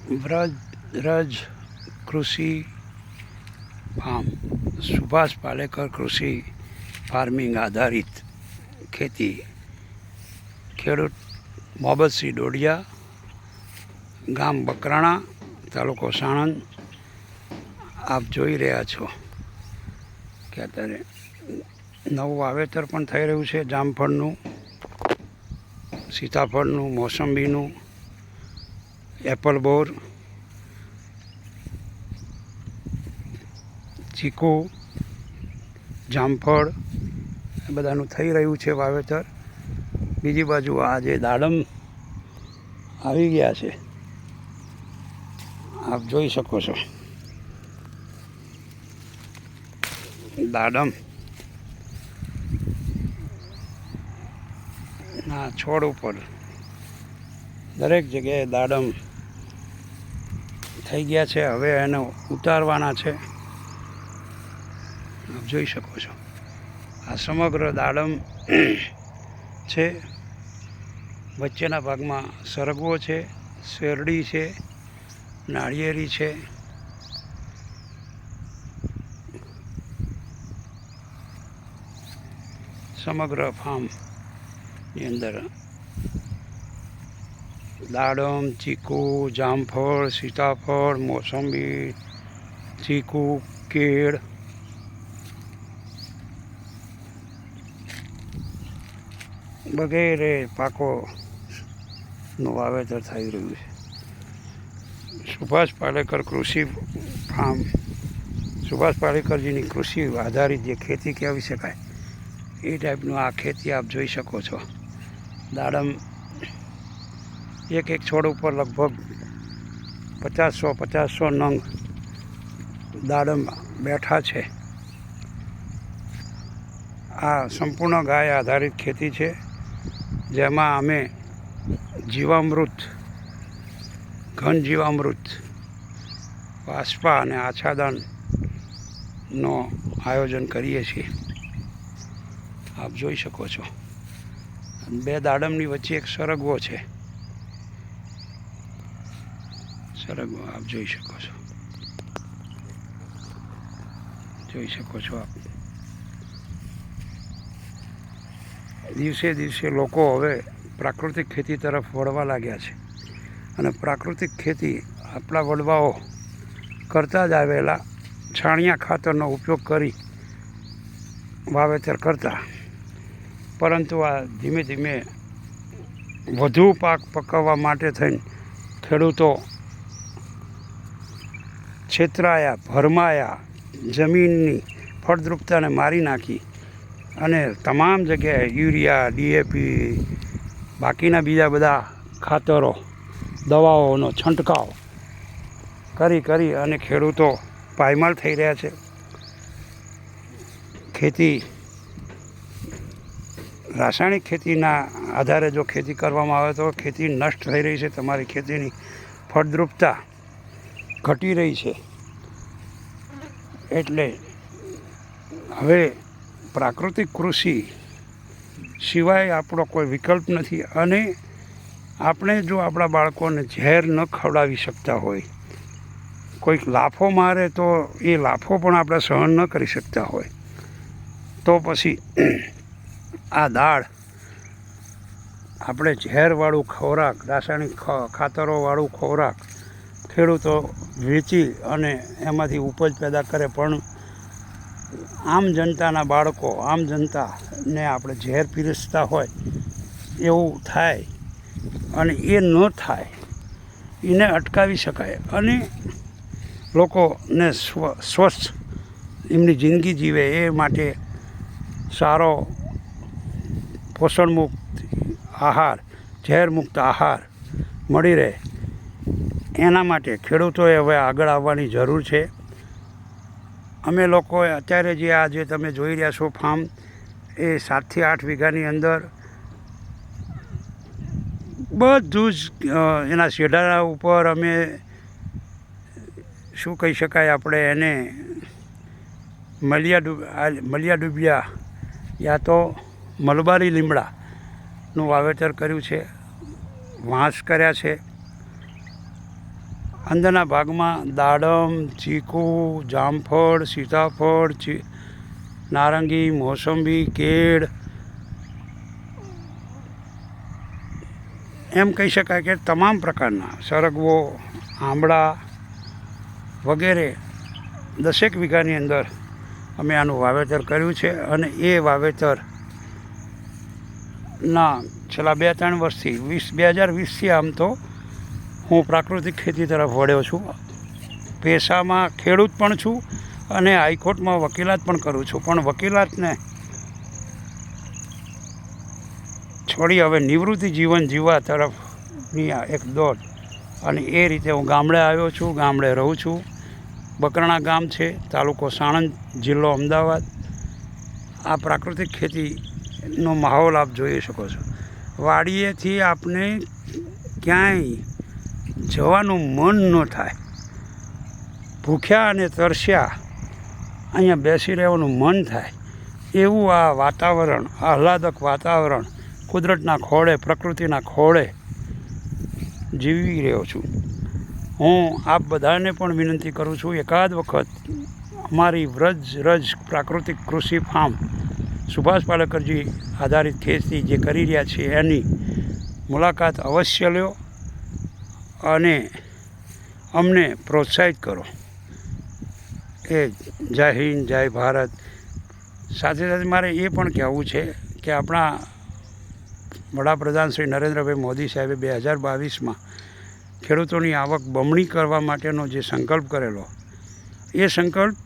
વ્રજ કૃષિ ફાર્મ, સુભાષ પાલેકર કૃષિ ફાર્મિંગ આધારિત ખેતી, ખેડૂત મોહમ્મદસિંહ ડોડિયા, ગામ બકરાણા, તાલુકો સાણંદ. આપ જોઈ રહ્યા છો કે અત્યારે નવું વાવેતર પણ થઈ રહ્યું છે. જામફળનું, સીતાફળનું, મોસંબીનું, એપલ બોર, ચીકુ, જામફળ એ બધાનું થઈ રહ્યું છે વાવેતર. બીજી બાજુ આ જે દાડમ આવી ગયા છે, આપ જોઈ શકો છો. દાડમ ના છોડ ઉપર દરેક જગ્યાએ દાડમ થઈ ગયા છે. હવે એને ઉતારવાના છે. આપ જોઈ શકો છો આ સમગ્ર દાડમ છે. વચ્ચેના ભાગમાં સરગવો છે, શેરડી છે, નાળિયેરી છે. સમગ્ર ફાર્મની અંદર દાડમ, ચીકુ, જામફળ, સીતાફળ, મોસંબી, ચીકુ, કેળ, વગેરે પાકોનું વાવેતર થઈ રહ્યું છે. સુભાષ પાલેકર કૃષિ ફાર્મ, સુભાષ પાલેકરજીની કૃષિ આધારિત જે ખેતી કહેવી શકાય એ ટાઈપનું આ ખેતી આપ જોઈ શકો છો. દાડમ એક છોડ ઉપર લગભગ 50-100 નંગ દાડમ બેઠા છે. આ સંપૂર્ણ ગાય આધારિત ખેતી છે, જેમાં અમે જીવામૃત, ઘન જીવામૃત, વાસ્પા અને આચ્છાદનનો આયોજન કરીએ છીએ. આપ જોઈ શકો છો. બે દાડમની વચ્ચે એક સરગવો છે. સરગવો આપ જોઈ શકો છો. જોઈ શકો છો આપ. દિવસે દિવસે લોકો હવે પ્રાકૃતિક ખેતી તરફ વળવા લાગ્યા છે. અને પ્રાકૃતિક ખેતી આપણા વડવાઓ કરતા જ આવેલા છાણિયા ખાતરનો ઉપયોગ કરી વાવેતર કરતા. પરંતુ આ ધીમે ધીમે વધુ પાક પકવવા માટે થઈને ખેડૂતો છેતરાયા, ભરમાયા, જમીનની ફળદ્રુપતાને મારી નાખી અને તમામ જગ્યાએ યુરિયા, DAP, બાકીના બીજા બધા ખાતરો, દવાઓનો છંટકાવ કરી અને ખેડૂતો પાયમાલ થઈ રહ્યા છે. ખેતી રાસાયણિક ખેતીના આધારે જો ખેતી કરવામાં આવે તો ખેતી નષ્ટ થઈ રહી છે. તમારી ખેતીની ફળદ્રુપતા ઘટી રહી છે. એટલે હવે પ્રાકૃતિક કૃષિ સિવાય આપણો કોઈ વિકલ્પ નથી. અને આપણે જો આપણા બાળકોને ઝેર ન ખવડાવી શકતા હોય, કોઈક લાફો મારે તો એ લાફો પણ આપણે સહન ન કરી શકતા હોય, તો પછી આ દાળ આપણે ઝેરવાળું ખોરાક, રાસાયણિક ખાતરોવાળું ખોરાક ખેડૂતો વેચી અને એમાંથી ઉપજ પેદા કરે, પણ આમ જનતાના બાળકો, આમ જનતાને આપણે ઝેર પીરસતા હોય એવું થાય. અને એ ન થાય, એને અટકાવી શકાય અને લોકોને સ્વસ્થ એમની જિંદગી જીવે એ માટે સારો પોષણમુક્ત આહાર, ઝેરમુક્ત આહાર મળી રહે, એના માટે ખેડૂતોએ હવે આગળ આવવાની જરૂર છે. અમે લોકોએ અત્યારે જે તમે જોઈ રહ્યા છો ફાર્મ, એ 7 થી 8 વીઘાની અંદર બધું જ એના શેઢા ઉપર અમે શું કહી શકાય આપણે એને મલિયા ડૂબિયા યા તો મલબારી લીમડાનું વાવેતર કર્યું છે. વાંસ કર્યા છે અંદરના ભાગમાં દાડમ, ચીકુ, જામફળ, સીતાફળ, નારંગી, મોસંબી, કેળ, એમ કહી શકાય કે તમામ પ્રકારના સરગવો, આંબળા વગેરે 10 વીઘાની અંદર અમે આનું વાવેતર કર્યું છે. અને એ વાવેતરના છેલ્લા 2-3 વર્ષથી 2020થી આમ તો હું પ્રાકૃતિક ખેતી તરફ વળ્યો છું. પેશામાં ખેડૂત પણ છું અને હાઈકોર્ટમાં વકીલાત પણ કરું છું. પણ વકીલાતને છોડી હવે નિવૃત્તિ જીવન જીવવા તરફની આ એક દોડ, અને એ રીતે હું ગામડે આવ્યો છું. ગામડે રહું છું. બકરણા ગામ છે, તાલુકો સાણંદ, જિલ્લો અમદાવાદ. આ પ્રાકૃતિક ખેતીનો માહોલ આપ જોઈ શકો છો. વાડીએથી આપણે ક્યાંય જવાનું મન ન થાય. ભૂખ્યા અને તરસ્યા અહીંયા બેસી રહેવાનું મન થાય એવું આ વાતાવરણ, આહલાદક વાતાવરણ, કુદરતના ખોળે, પ્રકૃતિના ખોળે જીવી રહ્યો છું. હું આપ બધાને પણ વિનંતી કરું છું, એકાદ વખત અમારી વ્રજ પ્રાકૃતિક કૃષિ ફાર્મ સુભાષ પાલેકરજી આધારિત ખેતી જે કરી રહ્યા છે એની મુલાકાત અવશ્ય લ્યો અને અમને પ્રોત્સાહિત કરો. એ જય હિન્દ, જય ભારત. સાથે સાથે મારે એ પણ કહેવું છે કે આપણા વડાપ્રધાન શ્રી નરેન્દ્રભાઈ મોદી સાહેબે 2022માં ખેડૂતોની આવક બમણી કરવા માટેનો જે સંકલ્પ કરેલો, એ સંકલ્પ